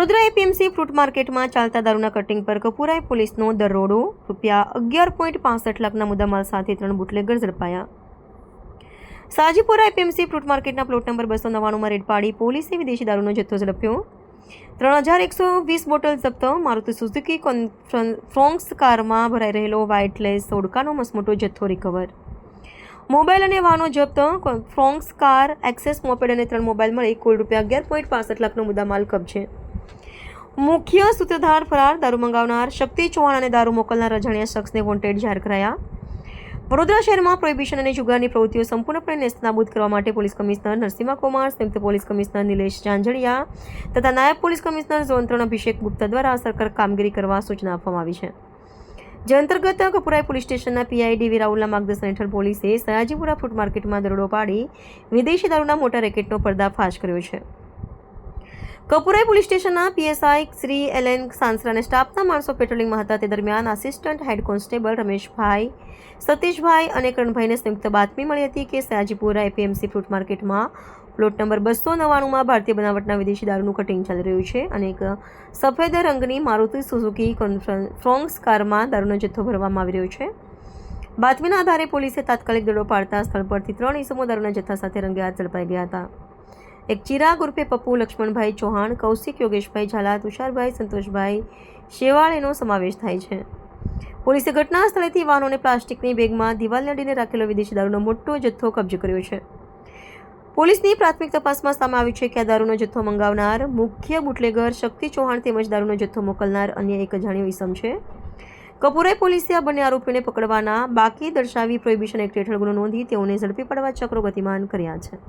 Vadodara APMC fruit માર્કેટમાં ચાલતા દારૂના કટિંગ પર કપુરાઈ પોલીસનો દરોડો. ₹11.65 લાખના મુદ્દામાલ સાથે 3 બુટલેગર ઝડપાયા. સાજીપુરા એપીએમસી ફ્રૂટ માર્કેટના પ્લોટ નંબર 299માં રેડ પાડી પોલીસે વિદેશી દારૂનો જથ્થો ઝડપ્યો. 3120 બોટલ જપ્ત. મારુતિ સુઝુકી ફ્રોન્ક્સ કારમાં ભરાઈ રહેલો વ્હાઇટલેસ સોડકાનો મસમોટો જથ્થો રિકવર. મોબાઈલ અને વાહનો જપ્ત. ફ્રોન્ક્સ કાર, એક્સેસ મોપેડ અને 3 મોબાઈલ મળી કુલ ₹11.65 લાખનો મુદ્દામાલ કબજે. મુખ્ય સૂત્રધાર ફરાર. દારૂ મંગાવનાર શક્તિ ચૌહાણ અને દારૂ મોકલનાર અજાણ્યા શખ્સને વોન્ટેડ જાહેર કરાયા. વડોદરા શહેરમાં પ્રોહિબિશન અને જુગારની પ્રવૃત્તિઓ સંપૂર્ણપણે નેસ્તનાબૂદ કરવા માટે પોલીસ કમિશનર નરસિંહા કુમાર, સંયુક્ત પોલીસ કમિશનર નિલેશ જાંજડિયા તથા નાયબ પોલીસ કમિશનર ઝોન 3 અભિષેક ગુપ્તા દ્વારા અસરકારક કામગીરી કરવા સૂચના આપવામાં આવી છે. જે અંતર્ગત કપુરાઈ પોલીસ સ્ટેશનના પીઆઈ ડીવી રાહુલના માર્ગદર્શન હેઠળ પોલીસે સયાજીપુરા ફ્રૂટ માર્કેટમાં દરોડો પાડી વિદેશી દારૂના મોટા રેકેટનો પર્દાફાશ કર્યો છે. કપુરાઈ પોલીસ સ્ટેશનના પીએસઆઈ શ્રી એલએન સાંસરા અને સ્ટાફના માણસો પેટ્રોલિંગમાં હતા. તે દરમિયાન assistant head constable Rameshbhai, Satishbhai અને કરણભાઈને સંયુક્ત બાતમી મળી હતી કે સયાજીપુરા એપીએમસી ફ્રૂટ માર્કેટમાં પ્લોટ નંબર 299માં ભારતીય બનાવટના વિદેશી દારૂનું કટિંગ ચાલી રહ્યું છે અને એક સફેદ રંગની મારુતિ સુઝુકી ફ્રોન્ક્સ કારમાં દારૂનો જથ્થો ભરવામાં આવી રહ્યો છે. બાતમીના આધારે પોલીસે તાત્કાલિક દરોડો પાડતા સ્થળ પરથી 3 ઇસમો દારૂના જથ્થા સાથે રંગે હાથ ઝડપાઈ ગયા હતા. એક ચિરાગ ઉર્ફે પપ્પુ લક્ષ્મણભાઈ ચૌહાણ, કૌશિક યોગેશભાઈ ઝાલા, તુષારભાઈ સંતોષભાઈ શેવાળેનો સમાવેશ થાય છે. પોલીસે ઘટના સ્થળેથી વાહનો અને પ્લાસ્ટિકની બેગમાં દિવાલને અડીને રાખેલો વિદેશી દારૂનો મોટો જથ્થો કબજે કર્યો છે. પોલીસની પ્રાથમિક તપાસમાં સામે આવ્યું છે કે આ દારૂનો જથ્થો મંગાવનાર મુખ્ય બુટલેગર શક્તિ ચૌહાણ તેમજ દારૂનો જથ્થો મોકલનાર અન્ય એક અજાણ્યો ઈસમ છે. કપુરાઈ પોલીસે આ બંને આરોપીઓને પકડવાના બાકી દર્શાવી પ્રોહિબિશન એક્ટ હેઠળ ગુનો નોંધી તેઓને ઝડપી પાડવા ચક્રો ગતિમાન કર્યા છે.